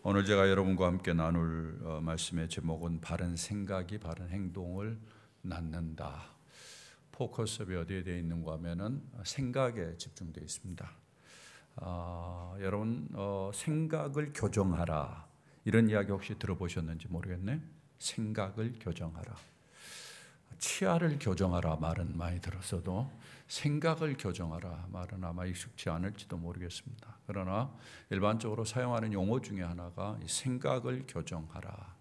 오늘 제가 여러분과 함께 나눌 말씀의 제목은 바른 생각이 바른 행동을 낳는다. 포커스업이 어디에 되어 있는가 하면은 생각에 집중되어 있습니다. 여러분 생각을 교정하라 이런 이야기 혹시 들어보셨는지 모르겠네. 생각을 교정하라. 치아를 교정하라 말은 많이 들었어도 생각을 교정하라 말은 아마 익숙치 않을지도 모르겠습니다. 그러나 일반적으로 사용하는 용어 중에 하나가 생각을 교정하라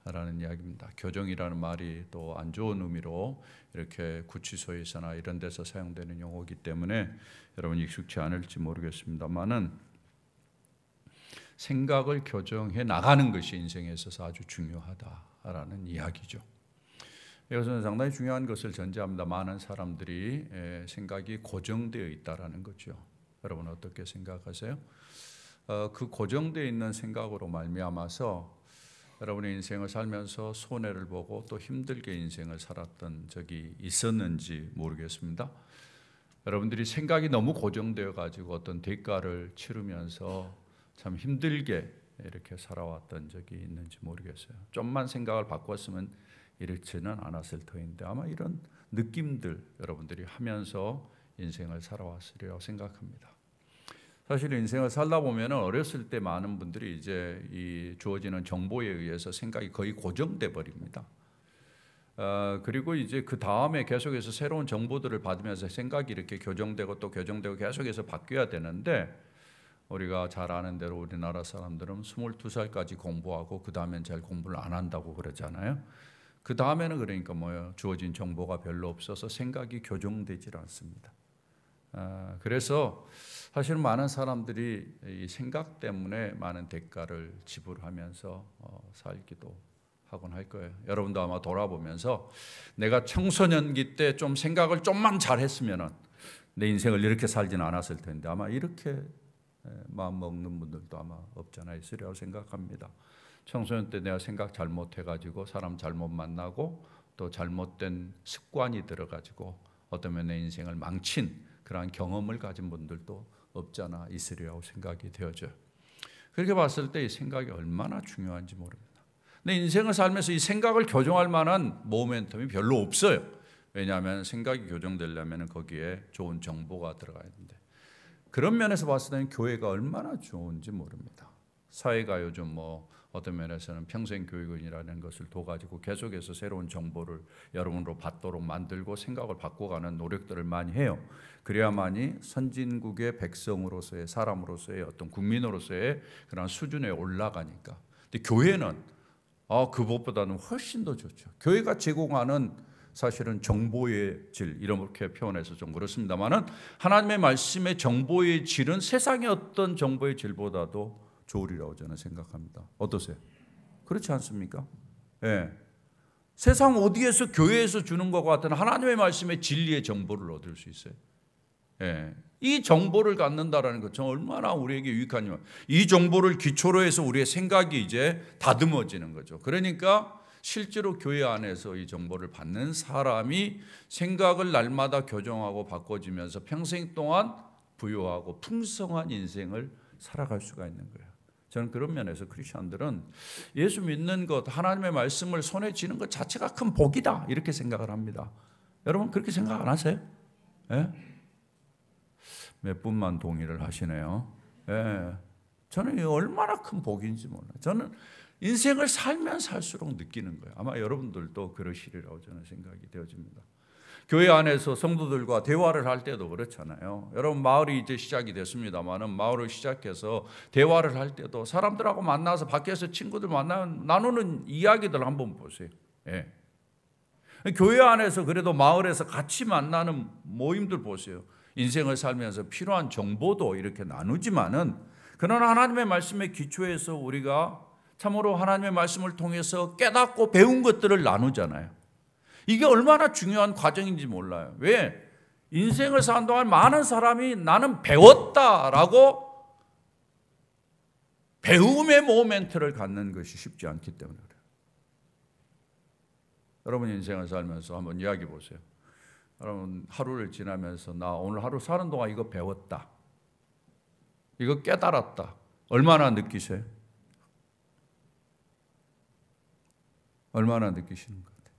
라는 이야기입니다. 교정이라는 말이 또 안 좋은 의미로 이렇게 구치소에서나 이런 데서 사용되는 용어이기 때문에 여러분 익숙치 않을지 모르겠습니다만은 생각을 교정해 나가는 것이 인생에 있어서 아주 중요하다라는 이야기죠. 이것은 상당히 중요한 것을 전제합니다. 많은 사람들이 생각이 고정되어 있다라는 거죠. 여러분 어떻게 생각하세요? 그 고정되어 있는 생각으로 말미암아서 여러분의 인생을 살면서 손해를 보고 또 힘들게 인생을 살았던 적이 있었는지 모르겠습니다. 여러분들이 생각이 너무 고정되어 가지고 어떤 대가를 치르면서 참 힘들게 이렇게 살아왔던 적이 있는지 모르겠어요. 좀만 생각을 바꿨으면 이렇지는 않았을 터인데 아마 이런 느낌들 여러분들이 하면서 인생을 살아왔으리라고 생각합니다. 사실 인생을 살다 보면 어렸을 때 많은 분들이 이제 이 주어지는 정보에 의해서 생각이 거의 고정돼 버립니다. 그리고 이제 그 다음에 계속해서 새로운 정보들을 받으면서 생각이 이렇게 교정되고 또 교정되고 계속해서 바뀌어야 되는데 우리가 잘 아는 대로 우리나라 사람들은 22살까지 공부하고 그 다음엔 잘 공부를 안 한다고 그러잖아요. 그 다음에는 그러니까 뭐예요? 주어진 정보가 별로 없어서 생각이 교정되질 않습니다. 그래서 사실 많은 사람들이 이 생각 때문에 많은 대가를 지불하면서 살기도 하곤 할 거예요. 여러분도 아마 돌아보면서 내가 청소년기 때 좀 생각을 좀만 잘했으면 내 인생을 이렇게 살지는 않았을 텐데 아마 이렇게 마음 먹는 분들도 아마 없지 않아 있으리라고 생각합니다. 청소년 때 내가 생각 잘못해가지고 사람 잘못 만나고 또 잘못된 습관이 들어가지고 어쩌면 내 인생을 망친 그러한 경험을 가진 분들도 없지 않아 있으리라고 생각이 되어져요. 그렇게 봤을 때 이 생각이 얼마나 중요한지 모릅니다. 내 인생을 살면서 이 생각을 교정할 만한 모멘텀이 별로 없어요. 왜냐하면 생각이 교정되려면 거기에 좋은 정보가 들어가야 되는데 그런 면에서 봤을 때는 교회가 얼마나 좋은지 모릅니다. 사회가 요즘 어떤 면에서는 평생교육원이라는 것을 둬가지고 계속해서 새로운 정보를 여러분으로 받도록 만들고 생각을 바꿔가는 노력들을 많이 해요. 그래야만이 선진국의 백성으로서의 사람으로서의 어떤 국민으로서의 그런 수준에 올라가니까. 근데 교회는 그것보다는 훨씬 더 좋죠. 교회가 제공하는 사실은 정보의 질 이렇게 표현해서 좀 그렇습니다만은 하나님의 말씀의 정보의 질은 세상의 어떤 정보의 질보다도 좋으리라고 저는 생각합니다. 어떠세요? 그렇지 않습니까? 예. 세상 어디에서 교회에서 주는 것과 같은 하나님의 말씀의 진리의 정보를 얻을 수 있어요. 예. 이 정보를 갖는다라는 것 전 얼마나 우리에게 유익하냐면 이 정보를 기초로 해서 우리의 생각이 이제 다듬어지는 거죠. 그러니까 실제로 교회 안에서 이 정보를 받는 사람이 생각을 날마다 교정하고 바꿔지면서 평생 동안 부유하고 풍성한 인생을 살아갈 수가 있는 거예요. 저는 그런 면에서 크리스천들은 예수 믿는 것, 하나님의 말씀을 손에 쥐는 것 자체가 큰 복이다 이렇게 생각을 합니다. 여러분 그렇게 생각 안 하세요? 예? 몇 분만 동의를 하시네요. 예. 저는 얼마나 큰 복인지 몰라요. 저는 인생을 살면 살수록 느끼는 거예요. 아마 여러분들도 그러시리라고 저는 생각이 되어집니다. 교회 안에서 성도들과 대화를 할 때도 그렇잖아요. 여러분 마을이 이제 시작이 됐습니다만은 마을을 시작해서 대화를 할 때도 사람들하고 만나서 밖에서 친구들 나누는 이야기들 한번 보세요. 예. 교회 안에서 그래도 마을에서 같이 만나는 모임들 보세요. 인생을 살면서 필요한 정보도 이렇게 나누지만은 그러나 하나님의 말씀의 기초에서 우리가 참으로 하나님의 말씀을 통해서 깨닫고 배운 것들을 나누잖아요. 이게 얼마나 중요한 과정인지 몰라요. 왜? 인생을 사는 동안 많은 사람이 나는 배웠다라고 배움의 모멘트를 갖는 것이 쉽지 않기 때문에 그래요. 여러분 인생을 살면서 한번 이야기해 보세요. 여러분 하루를 지나면서 나 오늘 하루 사는 동안 이거 배웠다. 이거 깨달았다. 얼마나 느끼세요? 얼마나 느끼시는 것 같아요?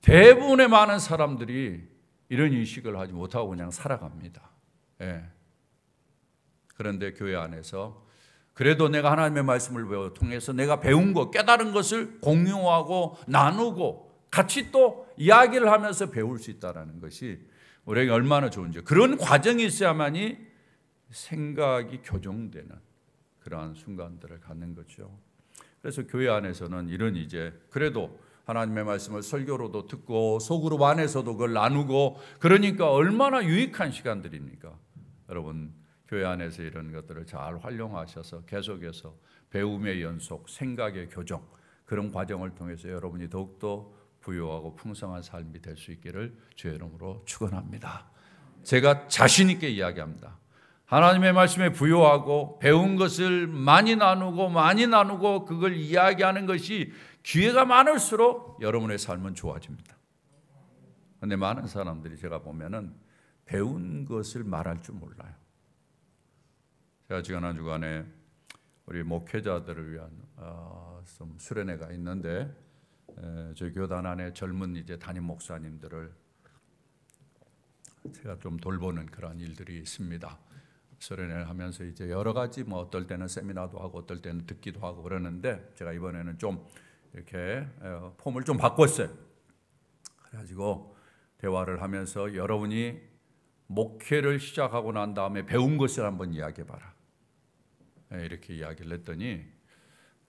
대부분의 많은 사람들이 이런 인식을 하지 못하고 그냥 살아갑니다. 예. 그런데 교회 안에서 그래도 내가 하나님의 말씀을 통해서 내가 배운 것, 깨달은 것을 공유하고 나누고 같이 또 이야기를 하면서 배울 수 있다는 것이 우리에게 얼마나 좋은지, 그런 과정이 있어야만이 생각이 교정되는 그러한 순간들을 갖는 거죠. 그래서 교회 안에서는 이런 그래도 하나님의 말씀을 설교로도 듣고 속으로 안에서도 그걸 나누고, 그러니까 얼마나 유익한 시간들입니까? 여러분, 교회 안에서 이런 것들을 잘 활용하셔서 계속해서 배움의 연속, 생각의 교정, 그런 과정을 통해서 여러분이 더욱더 부유하고 풍성한 삶이 될 수 있기를 주의 이름으로 축원합니다. 제가 자신 있게 이야기합니다. 하나님의 말씀에 부유하고 배운 것을 많이 나누고 그걸 이야기하는 것이 기회가 많을수록 여러분의 삶은 좋아집니다. 그런데 많은 사람들이 제가 보면은 배운 것을 말할 줄 몰라요. 제가 지난 한 주간에 우리 목회자들을 위한 좀 수련회가 있는데, 저희 교단 안에 젊은 담임 목사님들을 제가 좀 돌보는 그런 일들이 있습니다. 수련회를 하면서 여러 가지 어떨 때는 세미나도 하고 어떨 때는 듣기도 하고 그러는데, 제가 이번에는 좀 이렇게 폼을 좀 바꿨어요. 그래가지고 대화를 하면서 여러분이 목회를 시작하고 난 다음에 배운 것을 한번 이야기해봐라, 이렇게 이야기를 했더니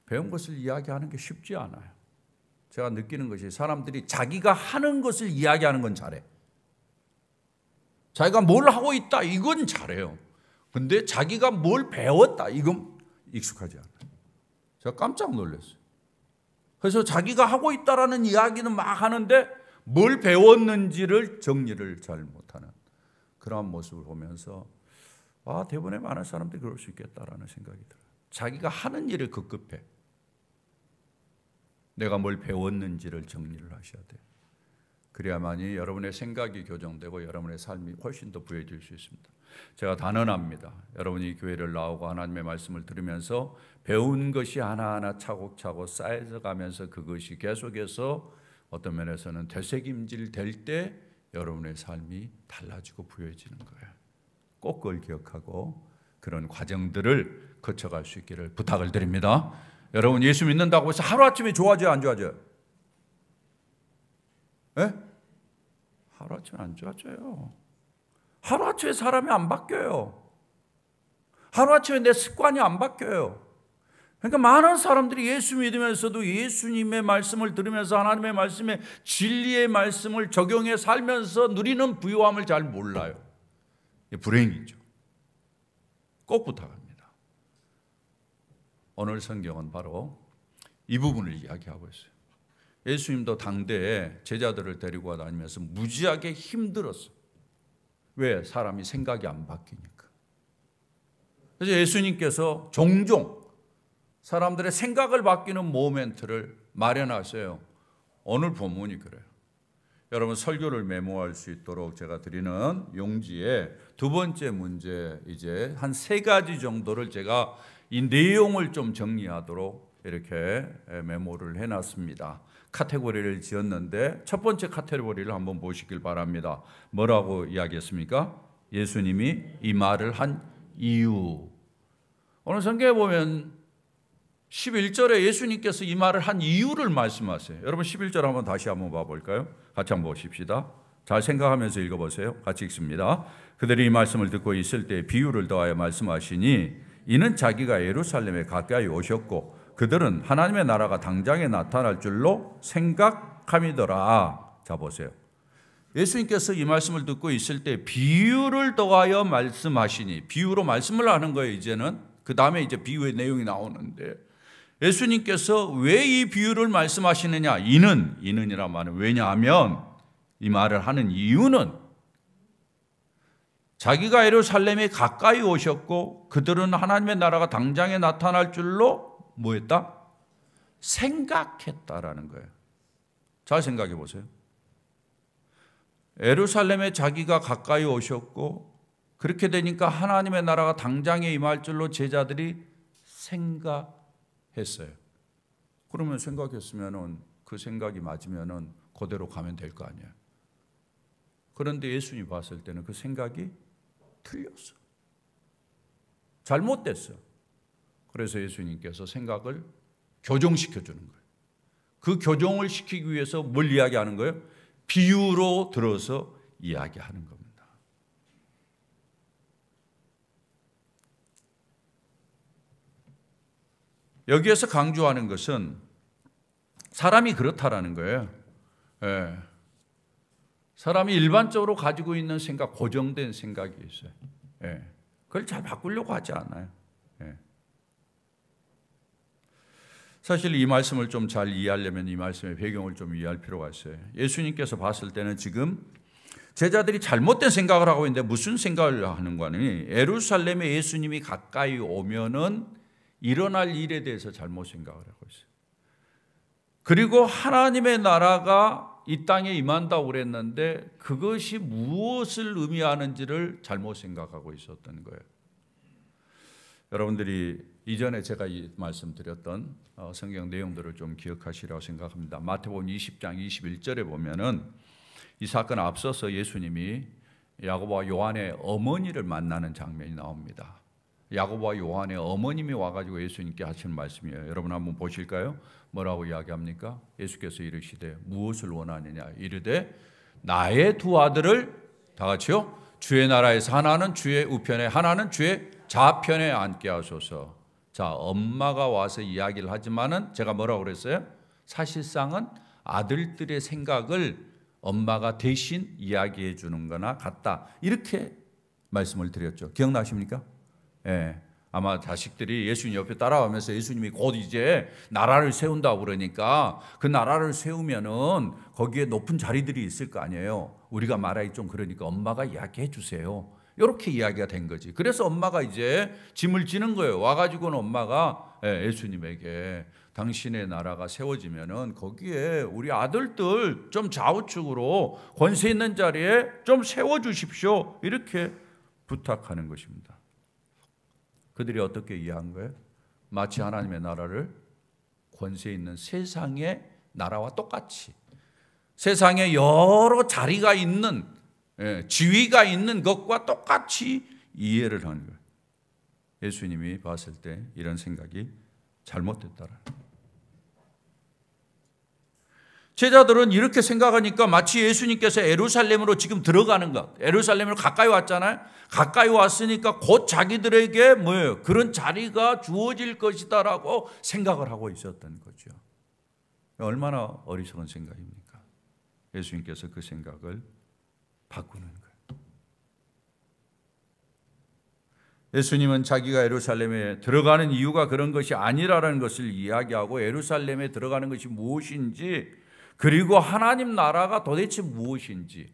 배운 것을 이야기하는 게 쉽지 않아요. 제가 느끼는 것이 사람들이 자기가 하는 것을 이야기하는 건 잘해. 자기가 뭘 하고 있다 이건 잘해요. 근데 자기가 뭘 배웠다 이건 익숙하지 않아요. 제가 깜짝 놀랐어요. 그래서 자기가 하고 있다라는 이야기는 막 하는데 뭘 배웠는지를 정리를 잘 못하는 그런 모습을 보면서 대부분의 많은 사람들이 그럴 수 있겠다라는 생각이 들어요. 자기가 하는 일을 급급해. 내가 뭘 배웠는지를 정리를 하셔야 돼요. 그래야만이 여러분의 생각이 교정되고 여러분의 삶이 훨씬 더 부해질 수 있습니다. 제가 단언합니다. 여러분이 교회를 나오고 하나님의 말씀을 들으면서 배운 것이 하나하나 차곡차곡 쌓여서 가면서 그것이 계속해서 어떤 면에서는 되새김질 될 때 여러분의 삶이 달라지고 부여해지는 거예요. 꼭 그걸 기억하고 그런 과정들을 거쳐갈 수 있기를 부탁을 드립니다. 여러분, 예수 믿는다고 해서 하루아침에 좋아져요, 안 좋아져요? 예? 하루아침에 안 좋아져요. 하루아침에 사람이 안 바뀌어요. 하루아침에 내 습관이 안 바뀌어요. 그러니까 많은 사람들이 예수 믿으면서도 예수님의 말씀을 들으면서 하나님의 말씀에 진리의 말씀을 적용해 살면서 누리는 부유함을 잘 몰라요. 이게 불행이죠. 꼭 부탁합니다. 오늘 성경은 바로 이 부분을 이야기하고 있어요. 예수님도 당대에 제자들을 데리고 다니면서 무지하게 힘들었어요. 왜? 사람이 생각이 안 바뀌니까. 그래서 예수님께서 종종 사람들의 생각을 바뀌는 모멘트를 마련하세요. 오늘 본문이 그래요. 여러분, 설교를 메모할 수 있도록 제가 드리는 용지에 두 번째 문제, 한 세 가지 정도를 제가 이 내용을 좀 정리하도록 이렇게 메모를 해놨습니다. 카테고리를 지었는데 첫 번째 카테고리를 한번 보시길 바랍니다. 뭐라고 이야기했습니까? 예수님이 이 말을 한 이유. 오늘 성경에 보면 11절에 예수님께서 이 말을 한 이유를 말씀하세요. 여러분 11절 한번 다시 한번 봐볼까요? 같이 한번 보십시다. 잘 생각하면서 읽어보세요. 같이 읽습니다. 그들이 이 말씀을 듣고 있을 때 비유를 더하여 말씀하시니 이는 자기가 예루살렘에 가까이 오셨고 그들은 하나님의 나라가 당장에 나타날 줄로 생각함이더라. 자 보세요. 예수님께서 이 말씀을 듣고 있을 때 비유를 더하여 말씀하시니, 비유로 말씀을 하는 거예요. 이제는 그 다음에 이제 비유의 내용이 나오는데 예수님께서 왜 이 비유를 말씀하시느냐? 이는이란 말은 왜냐하면 이 말을 하는 이유는 자기가 예루살렘에 가까이 오셨고 그들은 하나님의 나라가 당장에 나타날 줄로 뭐했다? 생각했다라는 거예요. 잘 생각해 보세요. 예루살렘에 자기가 가까이 오셨고 그렇게 되니까 하나님의 나라가 당장에 임할 줄로 제자들이 생각했어요. 그러면 생각했으면은 그 생각이 맞으면은 그대로 가면 될 거 아니에요. 그런데 예수님이 봤을 때는 그 생각이 틀렸어. 잘못됐어. 그래서 예수님께서 생각을 교정시켜 주는 거예요. 그 교정을 시키기 위해서 뭘 이야기하는 거예요? 비유로 들어서 이야기하는 겁니다. 여기에서 강조하는 것은 사람이 그렇다라는 거예요. 예. 사람이 일반적으로 가지고 있는 생각, 고정된 생각이 있어요. 예. 그걸 잘 바꾸려고 하지 않아요. 예. 사실 이 말씀을 좀 잘 이해하려면 이 말씀의 배경을 좀 이해할 필요가 있어요. 예수님께서 봤을 때는 지금 제자들이 잘못된 생각을 하고 있는데 무슨 생각을 하는 거니? 예루살렘에 예수님이 가까이 오면은 일어날 일에 대해서 잘못 생각을 하고 있어요. 그리고 하나님의 나라가 이 땅에 임한다고 그랬는데 그것이 무엇을 의미하는지를 잘못 생각하고 있었던 거예요. 여러분들이 이전에 제가 이 말씀드렸던 성경 내용들을 좀 기억하시라고 생각합니다. 마태복음 20장 21절에 보면은 이 사건 앞서서 예수님이 야고보와 요한의 어머니를 만나는 장면이 나옵니다. 야고보와 요한의 어머님이 와가지고 예수님께 하시는 말씀이에요. 여러분 한번 보실까요? 뭐라고 이야기합니까? 예수께서 이르시되 무엇을 원하느냐? 이르되 나의 두 아들을 다 같이요. 주의 나라에서 하나는 주의 우편에 하나는 주의 좌편에 앉게 하소서. 자, 엄마가 와서 이야기를 하지만은 제가 뭐라고 그랬어요? 사실상은 아들들의 생각을 엄마가 대신 이야기해 주는 거나 같다. 이렇게 말씀을 드렸죠. 기억나십니까? 예. 아마 자식들이 예수님 옆에 따라오면서 예수님이 곧 이제 나라를 세운다고 그러니까 그 나라를 세우면은 거기에 높은 자리들이 있을 거 아니에요. 우리가 말하기 좀 그러니까 엄마가 이야기해 주세요. 이렇게 이야기가 된 거지. 그래서 엄마가 이제 짐을 지는 거예요. 와가지고는 엄마가 예수님에게 당신의 나라가 세워지면은 거기에 우리 아들들 좀 좌우측으로 권세 있는 자리에 좀 세워주십시오. 이렇게 부탁하는 것입니다. 그들이 어떻게 이해한 거예요? 마치 하나님의 나라를 권세 있는 세상의 나라와 똑같이 세상에 여러 자리가 있는 지위가 있는 것과 똑같이 이해를 하는 거예요. 예수님이 봤을 때 이런 생각이 잘못됐다라는 거예요. 제자들은 이렇게 생각하니까 마치 예수님께서 예루살렘으로 지금 들어가는 것, 예루살렘으로 가까이 왔잖아요. 가까이 왔으니까 곧 자기들에게 뭐예요? 그런 자리가 주어질 것이다라고 생각을 하고 있었던 거죠. 얼마나 어리석은 생각입니까? 예수님께서 그 생각을 바꾸는 거예요. 예수님은 자기가 예루살렘에 들어가는 이유가 그런 것이 아니라는 것을 이야기하고 예루살렘에 들어가는 것이 무엇인지 그리고 하나님 나라가 도대체 무엇인지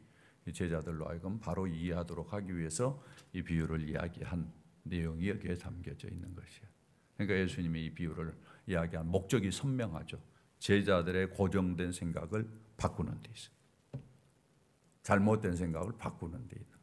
제자들로 하여금 바로 이해하도록 하기 위해서 이 비유를 이야기한 내용이 여기에 담겨져 있는 것이에요. 그러니까 예수님이 이 비유를 이야기한 목적이 선명하죠. 제자들의 고정된 생각을 바꾸는 데 있어요. 잘못된 생각을 바꾸는 데 있어요.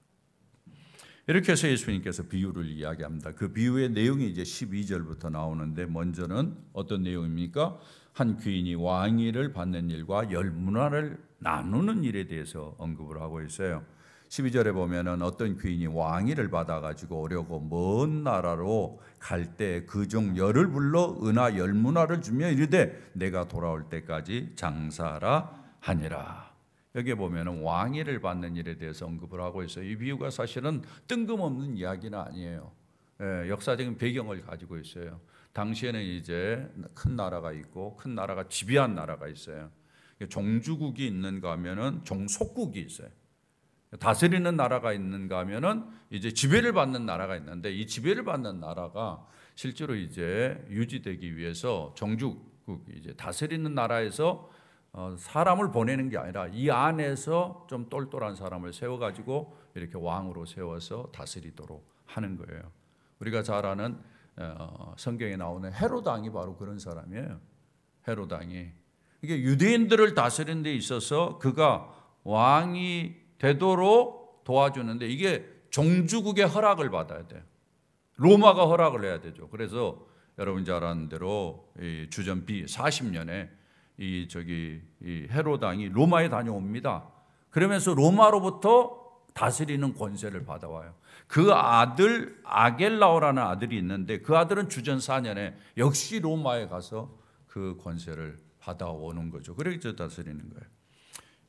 이렇게 해서 예수님께서 비유를 이야기합니다. 그 비유의 내용이 이제 12절부터 나오는데 먼저는 어떤 내용입니까? 한 귀인이 왕위를 받는 일과 열문화를 나누는 일에 대해서 언급을 하고 있어요. 12절에 보면은 어떤 귀인이 왕위를 받아가지고 오려고 먼 나라로 갈 때 그 중 열을 불러 은하 열문화를 주며 이르되 내가 돌아올 때까지 장사하라 하니라. 여기에 보면은 왕위를 받는 일에 대해서 언급을 하고 있어요. 이 비유가 사실은 뜬금없는 이야기는 아니에요. 역사적인 배경을 가지고 있어요. 당시에는 이제 큰 나라가 있고 큰 나라가 지배한 나라가 있어요. 종주국이 있는가 하면은 종속국이 있어요. 다스리는 나라가 있는가 하면은 이제 지배를 받는 나라가 있는데 이 지배를 받는 나라가 실제로 이제 유지되기 위해서 종주국 이제 다스리는 나라에서 사람을 보내는 게 아니라 이 안에서 좀 똘똘한 사람을 세워가지고 이렇게 왕으로 세워서 다스리도록 하는 거예요. 우리가 잘 아는 성경에 나오는 헤롯 왕이 바로 그런 사람이에요. 헤롯 왕이 이게 유대인들을 다스리는 데 있어서 그가 왕이 되도록 도와주는데 이게 종주국의 허락을 받아야 돼요. 로마가 허락을 해야 되죠. 그래서 여러분 잘 아는 대로 주전 B 40년에 이 헤롯 왕이 로마에 다녀옵니다. 그러면서 로마로부터 다스리는 권세를 받아와요. 그 아들 아겔라오라는 아들이 있는데 그 아들은 주전 4년에 역시 로마에 가서 그 권세를 받아오는 거죠. 그래서 다스리는 거예요.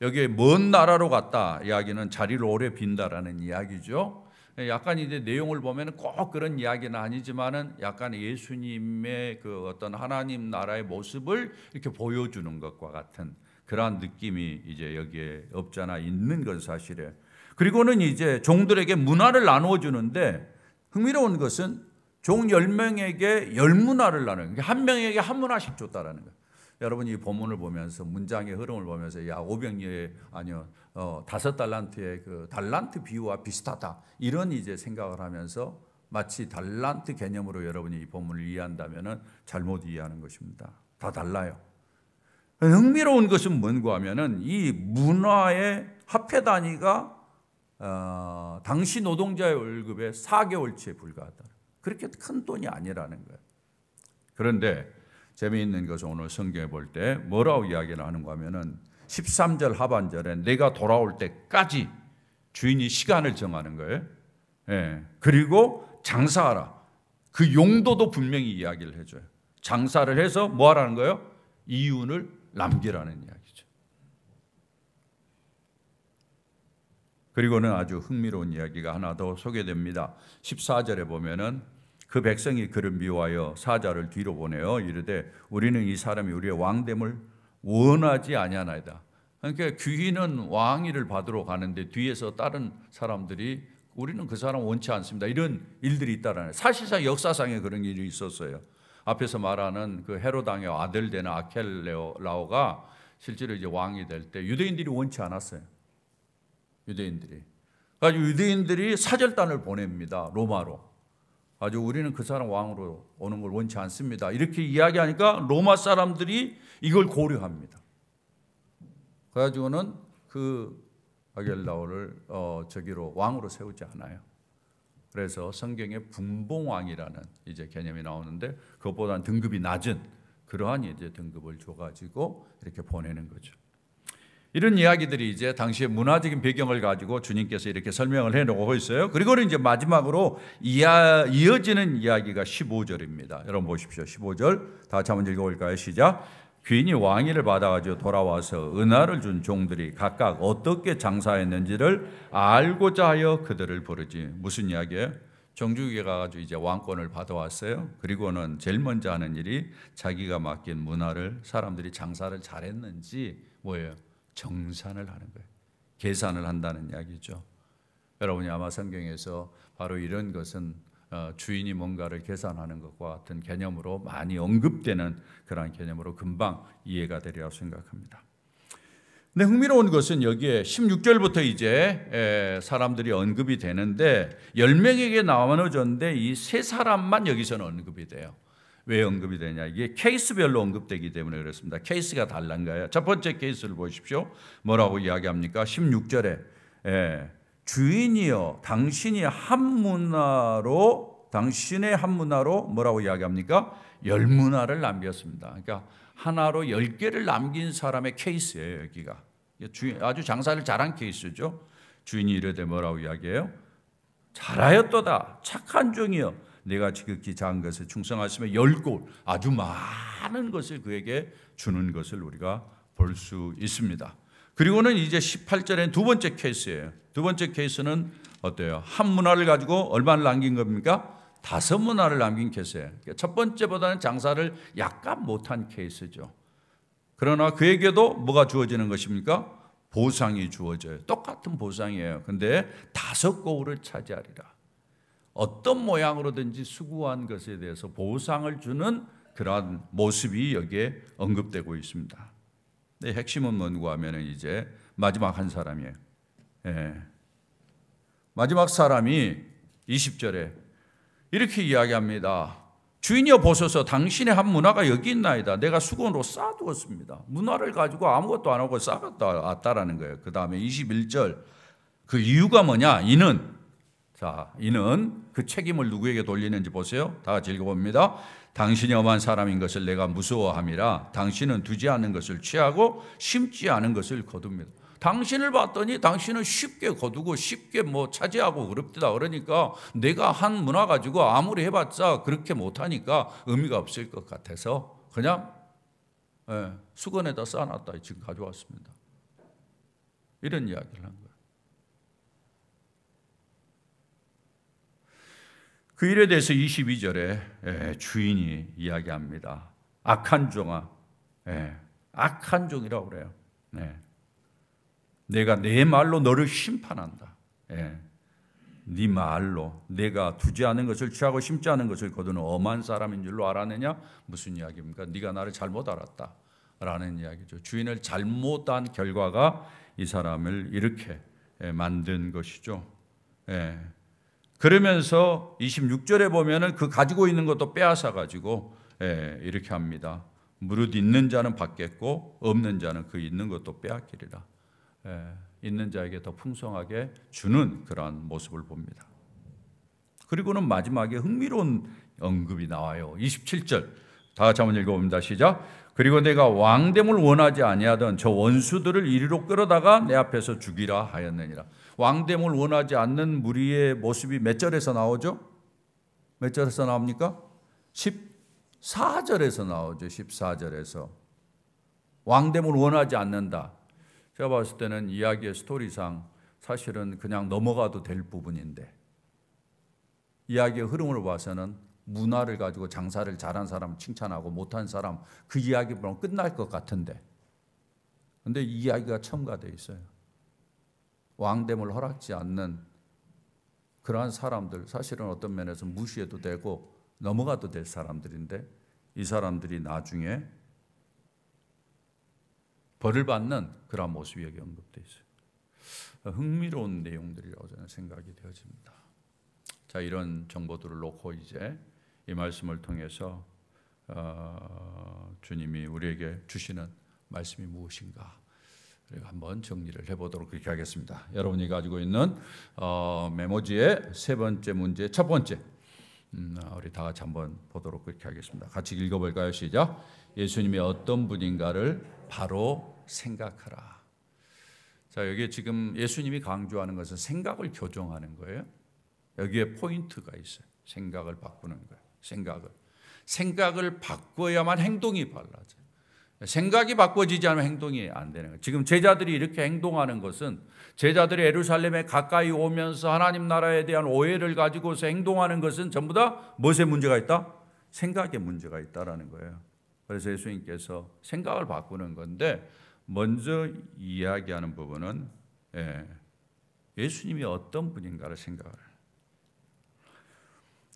여기에 먼 나라로 갔다 이야기는 자리를 오래 빈다라는 이야기죠. 약간 이제 내용을 보면 꼭 그런 이야기는 아니지만은 약간 예수님의 그 어떤 하나님 나라의 모습을 이렇게 보여주는 것과 같은 그러한 느낌이 이제 여기에 없지 않아 있는 건 사실이에요. 그리고는 이제 종들에게 문화를 나누어 주는데 흥미로운 것은 종 10명에게 10문화를 나누는 거예요. 한 명에게 한 문화씩 줬다라는 거예요. 여러분 이 본문을 보면서 문장의 흐름을 보면서 야 500녀의 아니요 5달란트의 그 달란트 비유와 비슷하다 이런 이제 생각을 하면서 마치 달란트 개념으로 여러분이 이 본문을 이해한다면은 잘못 이해하는 것입니다. 다 달라요. 흥미로운 것은 뭔가 하면은 이 문화의 화폐 단위가 당시 노동자의 월급의 4개월치에 불과하다. 그렇게 큰 돈이 아니라는 거예요. 그런데 재미있는 것은 오늘 성경에 볼 때 뭐라고 이야기를 하는가 하면은 13절 하반절에 내가 돌아올 때까지 주인이 시간을 정하는 거예요. 예. 그리고 장사하라. 그 용도도 분명히 이야기를 해줘요. 장사를 해서 뭐 하라는 거예요? 이윤을 남기라는 이야기죠. 그리고는 아주 흥미로운 이야기가 하나 더 소개됩니다. 14절에 보면은 그 백성이 그를 미워하여 사자를 뒤로 보내어 이르되 우리는 이 사람이 우리의 왕됨을 원하지 아니하나이다. 그러니까 귀인은 왕위를 받으러 가는데 뒤에서 다른 사람들이 우리는 그 사람 원치 않습니다. 이런 일들이 있다라는 사실상 역사상에 그런 일이 있었어요. 앞에서 말하는 그 헤롯 왕의 아들 되는 아켈라오가 실제로 이제 왕이 될 때 유대인들이 원치 않았어요. 유대인들이. 그래서 유대인들이 사절단을 보냅니다. 로마로. 아주 우리는 그 사람 왕으로 오는 걸 원치 않습니다. 이렇게 이야기하니까 로마 사람들이 이걸 고려합니다. 그래가지고는 그 아겔라오를 저기로 왕으로 세우지 않아요. 그래서 성경에 분봉왕이라는 이제 개념이 나오는데 그것보다는 등급이 낮은 그러한 이제 등급을 줘가지고 이렇게 보내는 거죠. 이런 이야기들이 이제 당시의 문화적인 배경을 가지고 주님께서 이렇게 설명을 해놓고 있어요. 그리고는 이제 마지막으로 이어지는 이야기가 15절입니다. 여러분 보십시오. 15절 다 같이 한번 읽어볼까요? 시작. 귀인이 왕위를 받아가지고 돌아와서 은하를 준 종들이 각각 어떻게 장사했는지를 알고자 하여 그들을 부르지. 무슨 이야기예요? 종주국에 가가지고 이제 왕권을 받아왔어요. 그리고는 제일 먼저 하는 일이 자기가 맡긴 문화를 사람들이 장사를 잘했는지 뭐예요? 정산을 하는 거예요. 계산을 한다는 이야기죠. 여러분이 아마 성경에서 바로 이런 것은 주인이 뭔가를 계산하는 것과 같은 개념으로 많이 언급되는 그런 개념으로 금방 이해가 되리라고 생각합니다. 근데 흥미로운 것은 여기에 16절부터 이제 사람들이 언급이 되는데 10명에게 나눠졌는데 이 세 사람만 여기서는 언급이 돼요. 왜 언급이 되냐? 이게 케이스별로 언급되기 때문에 그렇습니다. 케이스가 다른 거예요. 첫 번째 케이스를 보십시오. 뭐라고 이야기합니까? 16절에 주인이여 당신의 한 문화로 뭐라고 이야기합니까? 10문화를 남겼습니다. 그러니까 하나로 10개를 남긴 사람의 케이스예요. 여기가 아주 장사를 잘한 케이스죠. 주인이 이르되 뭐라고 이야기해요? 잘하였도다 착한 종이여 내가 지극히 작은 것을 충성하시며 10골 아주 많은 것을 그에게 주는 것을 우리가 볼 수 있습니다. 그리고는 이제 18절엔 두 번째 케이스예요. 두 번째 케이스는 어때요? 한 문화를 가지고 얼마를 남긴 겁니까? 5문화를 남긴 케이스예요. 첫 번째보다는 장사를 약간 못한 케이스죠. 그러나 그에게도 뭐가 주어지는 것입니까? 보상이 주어져요. 똑같은 보상이에요. 근데 5고울을 차지하리라. 어떤 모양으로든지 수고한 것에 대해서 보상을 주는 그러한 모습이 여기에 언급되고 있습니다. 네, 핵심은 뭔가 하면 이제 마지막 한 사람이에요. 마지막 사람이 20절에 이렇게 이야기합니다. 주인이여 보소서 당신의 한 문화가 여기 있나이다. 내가 수건으로 쌓아두었습니다. 문화를 가지고 아무것도 안 하고 쌓았다라는 거예요. 그 다음에 21절 그 이유가 뭐냐? 이는 자, 이는 그 책임을 누구에게 돌리는지 보세요. 다 같이 읽어봅니다. 당신이 엄한 사람인 것을 내가 무서워함이라. 당신은 두지 않은 것을 취하고 심지 않은 것을 거둡니다. 당신을 봤더니 당신은 쉽게 거두고 쉽게 차지하고 그럽니다. 그러니까 내가 한 문화 가지고 아무리 해봤자 그렇게 못하니까 의미가 없을 것 같아서 그냥 수건에다 쌓아놨다 지금 가져왔습니다. 이런 이야기를 한 거예요. 그 일에 대해서 22절에 주인이 이야기합니다. 악한 종아, 악한 종이라고 그래요. 내가 내 말로 너를 심판한다. 네 말로 내가 두지 않은 것을 취하고 심지 않은 것을 거두는 엄한 사람인 줄로 알았느냐? 무슨 이야기입니까? 네가 나를 잘못 알았다 라는 이야기죠. 주인을 잘못한 결과가 이 사람을 이렇게 만든 것이죠. 그러면서 26절에 보면은 그 가지고 있는 것도 빼앗아 가지고 이렇게 합니다. 무릇 있는 자는 받겠고 없는 자는 그 있는 것도 빼앗기리라. 있는 자에게 더 풍성하게 주는 그러한 모습을 봅니다. 그리고는 마지막에 흥미로운 언급이 나와요. 27절 다 같이 한번 읽어봅니다. 시작. 그리고 내가 왕됨을 원하지 아니하던 저 원수들을 이리로 끌어다가 내 앞에서 죽이라 하였느니라. 왕됨을 원하지 않는 무리의 모습이 몇 절에서 나오죠? 몇 절에서 나옵니까? 14절에서 나오죠. 14절에서 왕됨을 원하지 않는다. 제가 봤을 때는 이야기의 스토리상 사실은 그냥 넘어가도 될 부분인데 이야기의 흐름을 봐서는 문화를 가지고 장사를 잘한 사람 칭찬하고 못한 사람 그 이야기로 끝날 것 같은데 근데 이 이야기가 첨가되어 있어요. 왕됨을 허락지 않는 그러한 사람들 사실은 어떤 면에서 무시해도 되고 넘어가도 될 사람들인데 이 사람들이 나중에 벌을 받는 그런 모습이 여기 언급되어 있어요. 흥미로운 내용들이라고 저는 생각이 되어집니다. 자, 이런 정보들을 놓고 이제 이 말씀을 통해서 주님이 우리에게 주시는 말씀이 무엇인가 한번 정리를 해보도록 그렇게 하겠습니다. 여러분이 가지고 있는 메모지의 세 번째 문제, 첫 번째 우리 다 같이 한번 보도록 그렇게 하겠습니다. 같이 읽어볼까요? 시작. 예수님이 어떤 분인가를 바로 생각하라. 자, 여기에 지금 예수님이 강조하는 것은 생각을 교정하는 거예요. 여기에 포인트가 있어요. 생각을 바꾸는 거예요. 생각을 바꿔야만 행동이 달라져요. 생각이 바꿔지지 않으면 행동이 안 되는 거예요. 지금 제자들이 이렇게 행동하는 것은 제자들이 예루살렘에 가까이 오면서 하나님 나라에 대한 오해를 가지고서 행동하는 것은 전부 다 무엇에 문제가 있다? 생각에 문제가 있다라는 거예요. 그래서 예수님께서 생각을 바꾸는 건데 먼저 이야기하는 부분은 예수님이 어떤 분인가를 생각을 해요.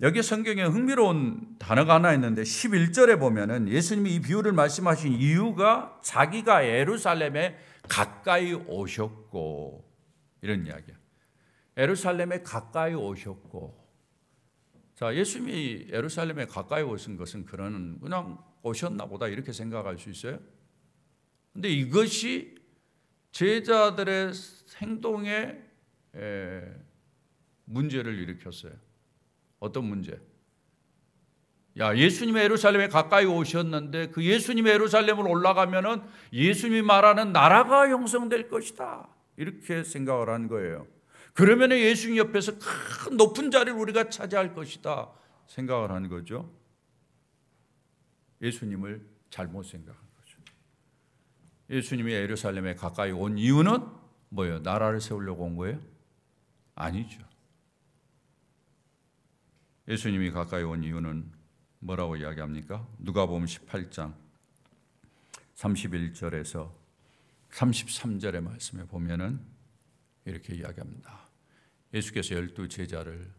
여기 성경에 흥미로운 단어가 하나 있는데 11절에 보면은 예수님이 이 비유를 말씀하신 이유가 자기가 예루살렘에 가까이 오셨고 이런 이야기야. 예루살렘에 가까이 오셨고 자, 예수님이 예루살렘에 가까이 오신 것은 그냥 오셨나 보다 이렇게 생각할 수 있어요. 근데 이것이 제자들의 행동에 문제를 일으켰어요. 어떤 문제? 야, 예수님이 예루살렘에 가까이 오셨는데 그 예수님이 예루살렘으로 올라가면은 예수님이 말하는 나라가 형성될 것이다. 이렇게 생각을 한 거예요. 그러면 예수님 옆에서 큰 높은 자리를 우리가 차지할 것이다. 생각을 한 거죠. 예수님을 잘못 생각한 거죠. 예수님이 예루살렘에 가까이 온 이유는 뭐예요? 나라를 세우려고 온 거예요? 아니죠. 예수님이 가까이 온 이유는 뭐라고 이야기합니까? 누가복음 18장 31절에서 33절의 말씀에 보면은 이렇게 이야기합니다. 예수께서 12 제자를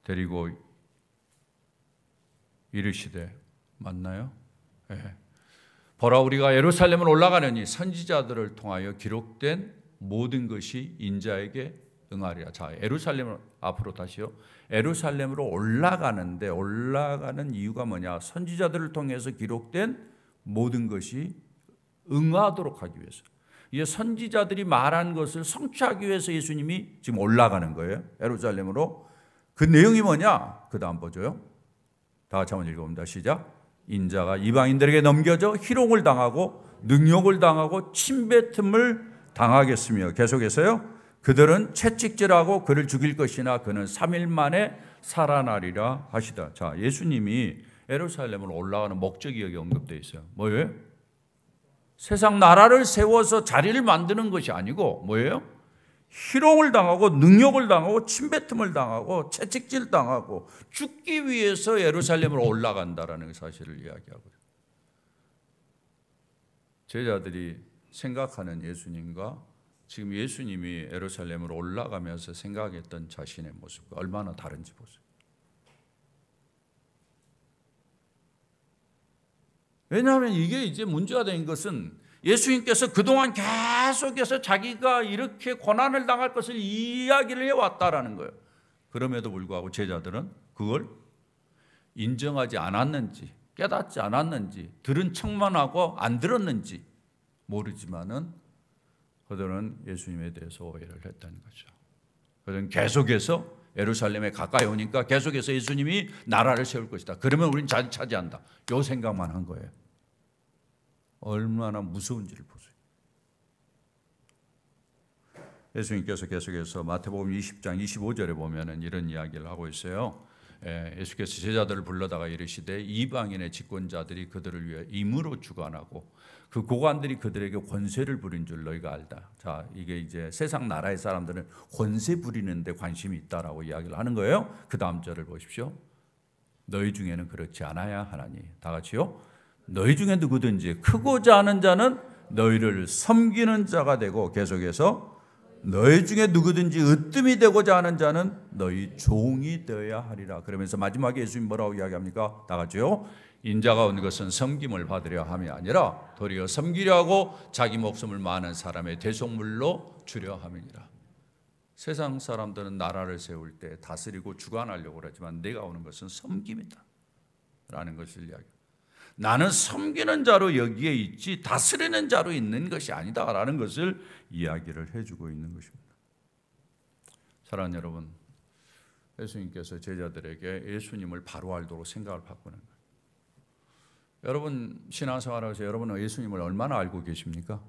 데리고 이르시되 맞나요? 보라 우리가 예루살렘을 올라가느니 선지자들을 통하여 기록된 모든 것이 인자에게 응하리라. 자, 예루살렘을 앞으로 다시요. 예루살렘으로 올라가는 이유가 뭐냐? 선지자들을 통해서 기록된 모든 것이 응하도록 하기 위해서. 이 선지자들이 말한 것을 성취하기 위해서 예수님이 지금 올라가는 거예요. 예루살렘으로. 그 내용이 뭐냐? 그 다음 보죠요. 다 같이 한번 읽어봅니다. 시작. 인자가 이방인들에게 넘겨져 희롱을 당하고 능욕을 당하고 침뱉음을 당하겠으며, 계속해서요. 그들은 채찍질하고 그를 죽일 것이나 그는 3일 만에 살아나리라 하시다. 자, 예수님이 예루살렘으로 올라가는 목적이 여기 언급되어 있어요. 뭐예요? 세상 나라를 세워서 자리를 만드는 것이 아니고 뭐예요? 희롱을 당하고 능욕을 당하고 침뱉음을 당하고 채찍질 당하고 죽기 위해서 예루살렘으로 올라간다라는 사실을 이야기하고요. 제자들이 생각하는 예수님과 지금 예수님이 예루살렘으로 올라가면서 생각했던 자신의 모습과 얼마나 다른지 보세요. 왜냐하면 이게 이제 문제가 된 것은 예수님께서 그동안 계속해서 자기가 이렇게 고난을 당할 것을 이야기를 해왔다라는 거예요. 그럼에도 불구하고 제자들은 그걸 인정하지 않았는지, 깨닫지 않았는지, 들은 척만 하고 안 들었는지 모르지만은 그들은 예수님에 대해서 오해를 했다는 거죠. 그들은 계속해서 예루살렘에 가까이 오니까 계속해서 예수님이 나라를 세울 것이다. 그러면 우리는 자리 차지한다. 이 생각만 한 거예요. 얼마나 무서운지를 보세요. 예수님께서 계속해서 마태복음 20장 25절에 보면은 이런 이야기를 하고 있어요. 예수께서 제자들을 불러다가 이르시되 이방인의 집권자들이 그들을 위해 임으로 주관하고 그 고관들이 그들에게 권세를 부린 줄 너희가 알다. 자, 이게 이제 세상 나라의 사람들은 권세 부리는데 관심이 있다라고 이야기를 하는 거예요. 그 다음 절을 보십시오. 너희 중에는 그렇지 않아야 하나니. 다 같이요. 너희 중에 누구든지 크고자 하는 자는 너희를 섬기는 자가 되고, 계속해서 너희 중에 누구든지 으뜸이 되고자 하는 자는 너희 종이 되어야 하리라. 그러면서 마지막에 예수님 뭐라고 이야기합니까? 다 같이요. 인자가 온 것은 섬김을 받으려 함이 아니라 도리어 섬기려 하고 자기 목숨을 많은 사람의 대속물로 주려 함이니라. 세상 사람들은 나라를 세울 때 다스리고 주관하려고 그러지만 내가 오는 것은 섬김이다 라는 것을 이야기합니다. 나는 섬기는 자로 여기에 있지 다스리는 자로 있는 것이 아니다 라는 것을 이야기를 해주고 있는 것입니다. 사랑하는 여러분, 예수님께서 제자들에게 예수님을 바로 알도록 생각을 바꾸는 거예요. 여러분 신앙생활하면서 여러분은 예수님을 얼마나 알고 계십니까?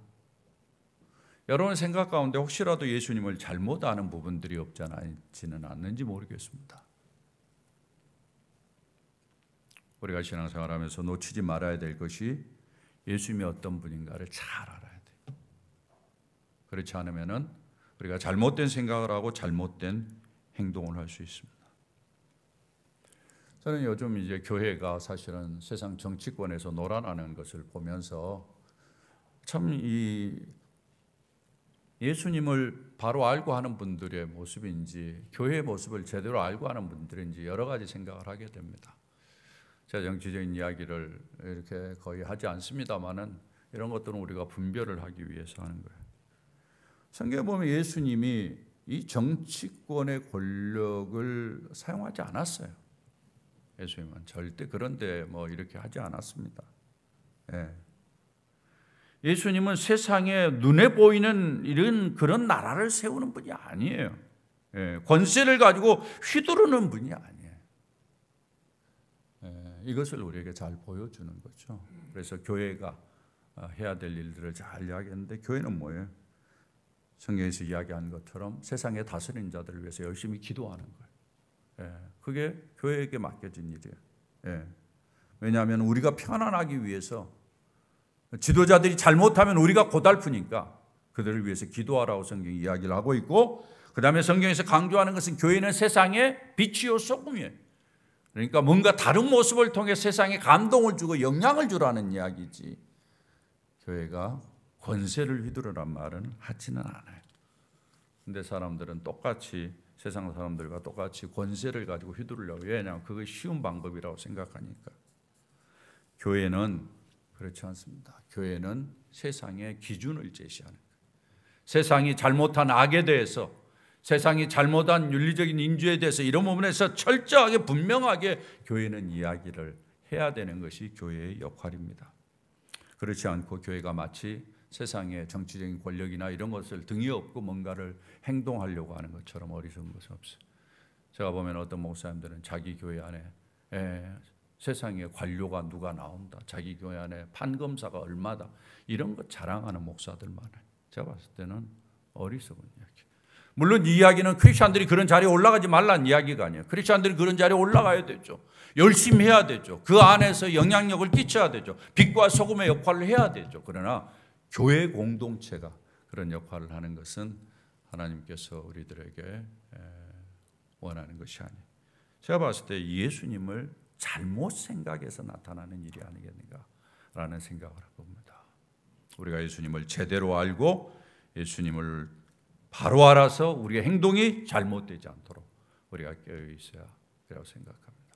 여러분의 생각 가운데 혹시라도 예수님을 잘못 아는 부분들이 없지는 않는지 모르겠습니다. 우리가 신앙생활하면서 놓치지 말아야 될 것이 예수님이 어떤 분인가를 잘 알아야 돼요. 그렇지 않으면 우리가 잘못된 생각을 하고 잘못된 행동을 할 수 있습니다. 저는 요즘 이제 교회가 사실은 세상 정치권에서 놀아나는 것을 보면서 참 이 예수님을 바로 알고 하는 분들의 모습인지 교회의 모습을 제대로 알고 하는 분들인지 여러 가지 생각을 하게 됩니다. 제가 정치적인 이야기를 이렇게 거의 하지 않습니다만은 이런 것들은 우리가 분별을 하기 위해서 하는 거예요. 성경에 보면 예수님이 이 정치권의 권력을 사용하지 않았어요. 예수님은 절대 그런데 뭐 이렇게 하지 않았습니다. 예수님은 세상에 눈에 보이는 이런 그런 나라를 세우는 분이 아니에요. 권세를 가지고 휘두르는 분이 아니에요. 이것을 우리에게 잘 보여주는 거죠. 그래서 교회가 해야 될 일들을 잘 이야기했는데 교회는 뭐예요? 성경에서 이야기한 것처럼 세상의 다스리는 자들을 위해서 열심히 기도하는 거예요. 그게 교회에게 맡겨진 일이에요. 왜냐하면 우리가 편안하기 위해서 지도자들이 잘못하면 우리가 고달프니까 그들을 위해서 기도하라고 성경이 이야기를 하고 있고, 그 다음에 성경에서 강조하는 것은 교회는 세상의 빛이요 소금이에요. 그러니까 뭔가 다른 모습을 통해 세상에 감동을 주고 영향을 주라는 이야기지, 교회가 권세를 휘두르란 말은 하지는 않아요. 근데 사람들은 똑같이 세상 사람들과 똑같이 권세를 가지고 휘두르려고, 왜냐하면 그게 쉬운 방법이라고 생각하니까. 교회는 그렇지 않습니다. 교회는 세상의 기준을 제시하는 거예요. 세상이 잘못한 악에 대해서, 세상이 잘못한 윤리적인 인주에 대해서 이런 부분에서 철저하게 분명하게 교회는 이야기를 해야 되는 것이 교회의 역할입니다. 그렇지 않고 교회가 마치 세상의 정치적인 권력이나 이런 것을 등에 업고 뭔가를 행동하려고 하는 것처럼 어리석은 것은 없어요. 제가 보면 어떤 목사님들은 자기 교회 안에 세상의 관료가 누가 나온다, 자기 교회 안에 판검사가 얼마다, 이런 것 자랑하는 목사들 많아요. 제가 봤을 때는 어리석은 이야기. 물론 이 이야기는 크리스천들이 그런 자리에 올라가지 말라는 이야기가 아니에요. 크리스천들이 그런 자리에 올라가야 되죠. 열심히 해야 되죠. 그 안에서 영향력을 끼쳐야 되죠. 빛과 소금의 역할을 해야 되죠. 그러나 교회 공동체가 그런 역할을 하는 것은 하나님께서 우리들에게 원하는 것이 아니에요. 제가 봤을 때 예수님을 잘못 생각해서 나타나는 일이 아니겠는가라는 생각을 해봅니다. 우리가 예수님을 제대로 알고 예수님을 바로 알아서 우리의 행동이 잘못되지 않도록 우리가 깨어 있어야 라고 생각합니다.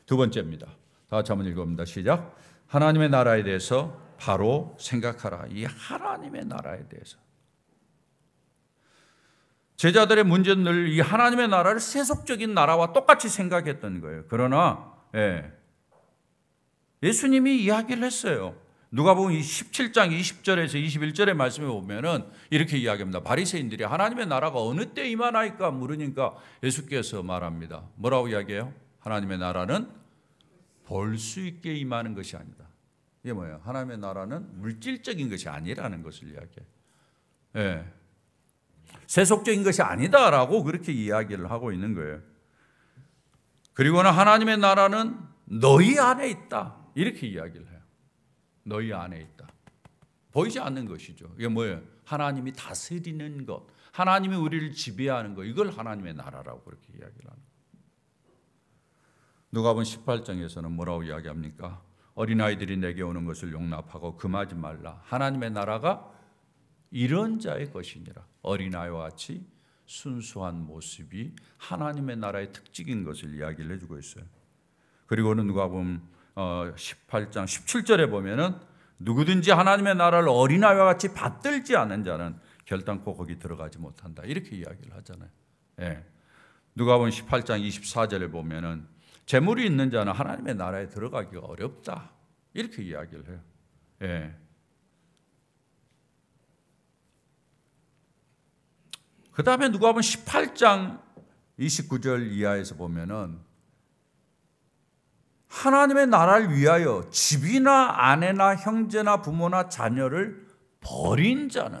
두 번째입니다. 다 같이 한번 읽어봅니다. 시작. 하나님의 나라에 대해서 바로 생각하라. 이 하나님의 나라에 대해서. 제자들의 문제는 늘 이 하나님의 나라를 세속적인 나라와 똑같이 생각했던 거예요. 그러나 예수님이 이야기를 했어요. 누가복음 17장 20절에서 21절의 말씀에 보면은 이렇게 이야기합니다. 바리새인들이 하나님의 나라가 어느 때 임하나이까 물으니까 예수께서 말합니다. 뭐라고 이야기해요? 하나님의 나라는 볼 수 있게 임하는 것이 아니다. 이게 뭐예요? 하나님의 나라는 물질적인 것이 아니라는 것을 이야기해요. 세속적인 것이 아니다라고 그렇게 이야기를 하고 있는 거예요. 그리고는 하나님의 나라는 너희 안에 있다, 이렇게 이야기를 해요. 너희 안에 있다. 보이지 않는 것이죠. 이게 뭐예요? 하나님이 다스리는 것, 하나님이 우리를 지배하는 것, 이걸 하나님의 나라라고 그렇게 이야기를 합니다. 누가복음 18장에서는 뭐라고 이야기합니까? 어린아이들이 내게 오는 것을 용납하고 금하지 말라. 하나님의 나라가 이런 자의 것이니라. 어린아이와 같이 순수한 모습이 하나님의 나라의 특징인 것을 이야기를 해주고 있어요. 그리고는 누가복음 18장 17절에 보면은 누구든지 하나님의 나라를 어린아이와 같이 받들지 않은 자는 결단코 거기 들어가지 못한다, 이렇게 이야기를 하잖아요. 누가복음 18장 24절에 보면은 재물이 있는 자는 하나님의 나라에 들어가기가 어렵다, 이렇게 이야기를 해요. 그 다음에 누가복음 18장 29절 이하에서 보면은 하나님의 나라를 위하여 집이나 아내나 형제나 부모나 자녀를 버린 자는,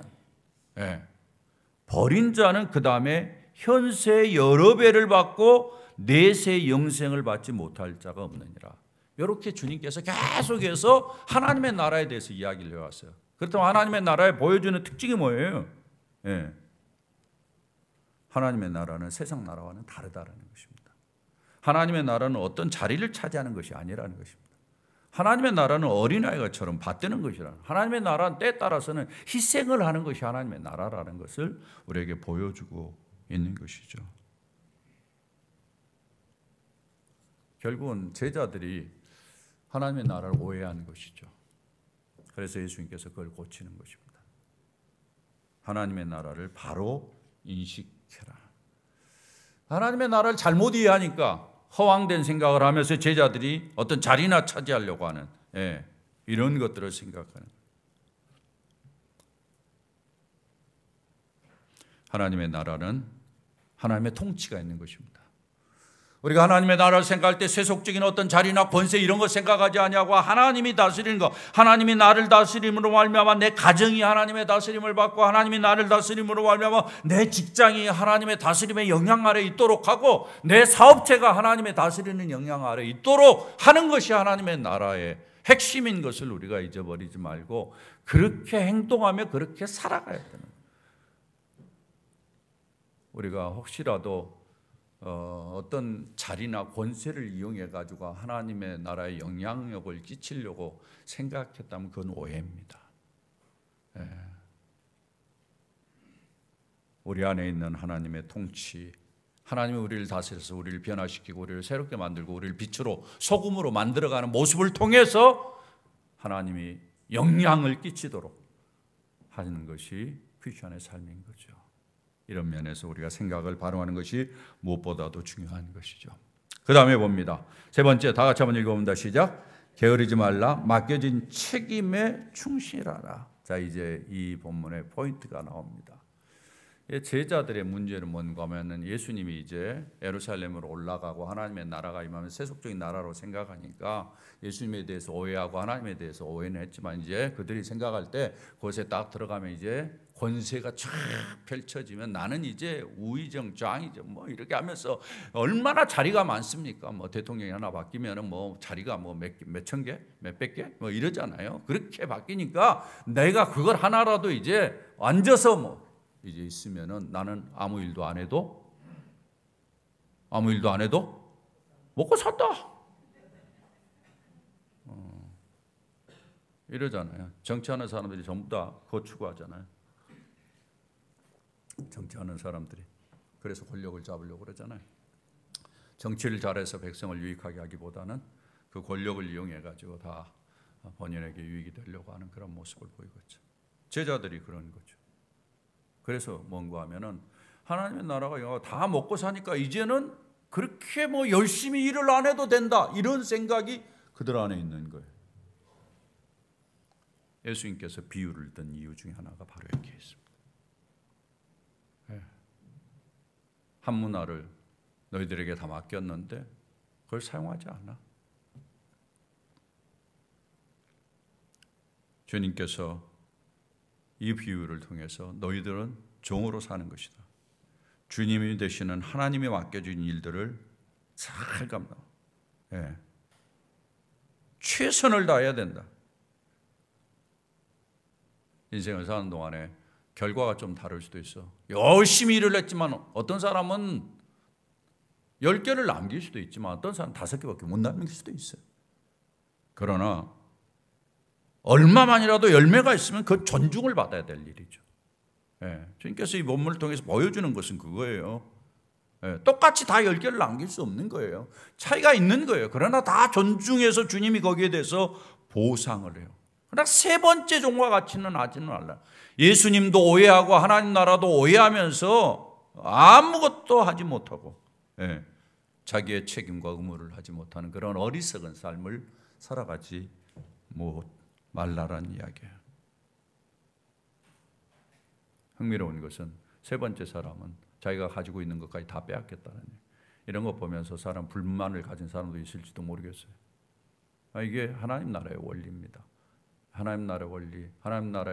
그 다음에 현세 여러 배를 받고 내세 영생을 받지 못할 자가 없느니라. 이렇게 주님께서 계속해서 하나님의 나라에 대해서 이야기를 해왔어요. 그렇다면 하나님의 나라에 보여주는 특징이 뭐예요? 하나님의 나라는 세상 나라와는 다르다는 것입니다. 하나님의 나라는 어떤 자리를 차지하는 것이 아니라는 것입니다. 하나님의 나라는 어린아이가처럼 받드는 것이라는, 하나님의 나라는 때에 따라서는 희생을 하는 것이 하나님의 나라라는 것을 우리에게 보여주고 있는 것이죠. 결국은 제자들이 하나님의 나라를 오해한 것이죠. 그래서 예수님께서 그걸 고치는 것입니다. 하나님의 나라를 바로 인식해라. 하나님의 나라를 잘못 이해하니까 허황된 생각을 하면서 제자들이 어떤 자리나 차지하려고 하는 이런 것들을 생각하는, 하나님의 나라는 하나님의 통치가 있는 것입니다. 우리가 하나님의 나라를 생각할 때 세속적인 어떤 자리나 권세 이런 거 생각하지 아니하고 하나님이 다스리는 것, 하나님이 나를 다스림으로 말미암아 내 가정이 하나님의 다스림을 받고 하나님이 나를 다스림으로 말미암아 내 직장이 하나님의 다스림의 영향 아래 있도록 하고 내 사업체가 하나님의 다스리는 영향 아래 있도록 하는 것이 하나님의 나라의 핵심인 것을 우리가 잊어버리지 말고 그렇게 행동하며 그렇게 살아가야 되는 거예요. 우리가 혹시라도 어떤 자리나 권세를 이용해 가지고 하나님의 나라에 영향력을 끼치려고 생각했다면 그건 오해입니다. 우리 안에 있는 하나님의 통치, 하나님이 우리를 다스려서 우리를 변화시키고 우리를 새롭게 만들고 우리를 빛으로 소금으로 만들어가는 모습을 통해서 하나님이 영향을 끼치도록 하는 것이 크리스천의 삶인 거죠. 이런 면에서 우리가 생각을 바로 하는 것이 무엇보다도 중요한 것이죠. 그 다음에 봅니다. 세 번째, 다 같이 한번 읽어봅니다. 시작. 게으르지 말라. 맡겨진 책임에 충실하라. 자, 이제 이 본문의 포인트가 나옵니다. 제자들의 문제는 뭔가 하면은 예수님이 이제 예루살렘으로 올라가고 하나님의 나라가 임하면 세속적인 나라로 생각하니까 예수님에 대해서 오해하고 하나님에 대해서 오해는 했지만 이제 그들이 생각할 때 그곳에 딱 들어가면 이제 권세가 쫙 펼쳐지면 나는 이제 우의정 장이죠 뭐 이렇게 하면서 얼마나 자리가 많습니까? 뭐 대통령이 하나 바뀌면은 뭐 자리가 뭐 몇천 개, 몇백 개 뭐 이러잖아요. 그렇게 바뀌니까 내가 그걸 하나라도 이제 앉아서 뭐 이제 있으면은 나는 아무 일도 안 해도 먹고 산다. 이러잖아요. 정치하는 사람들이 전부 다 그거 추구하잖아요. 정치하는 사람들이 그래서 권력을 잡으려고 그러잖아요. 정치를 잘해서 백성을 유익하게 하기보다는 그 권력을 이용해 가지고 다 본인에게 유익이 되려고 하는 그런 모습을 보이고 있죠. 제자들이 그런 거죠. 그래서 뭔가 하면은 하나님의 나라가 다 먹고 사니까 이제는 그렇게 뭐 열심히 일을 안 해도 된다 이런 생각이 그들 안에 있는 거예요. 예수님께서 비유를 든 이유 중에 하나가 바로 여기에 있습니다. 한 문화를 너희들에게 다 맡겼는데 그걸 사용하지 않아. 주님께서 이 비유를 통해서 너희들은 종으로 사는 것이다. 주님이 되시는 하나님이 맡겨준 일들을 잘 감당. 최선을 다해야 된다. 인생을 사는 동안에 결과가 좀 다를 수도 있어. 열심히 일을 했지만 어떤 사람은 10개를 남길 수도 있지만 어떤 사람은 5개밖에 못 남길 수도 있어요. 그러나 얼마만이라도 열매가 있으면 그 존중을 받아야 될 일이죠. 주님께서 이 본문을 통해서 보여주는 것은 그거예요. 똑같이 다 10개를 남길 수 없는 거예요. 차이가 있는 거예요. 그러나 다 존중해서 주님이 거기에 대해서 보상을 해요. 그러나 세 번째 종과 같이는 하지는 말라. 예수님도 오해하고 하나님 나라도 오해하면서 아무것도 하지 못하고 자기의 책임과 의무를 하지 못하는 그런 어리석은 삶을 살아가지 말라란 이야기예요. 흥미로운 것은 세 번째 사람은 자기가 가지고 있는 것까지 다 빼앗겠다는 얘기예요. 이런 거 보면서 사람 불만을 가진 사람도 있을지도 모르겠어요. 이게 하나님 나라의 원리입니다. 하나님 나라의 원리, 하나님 나라의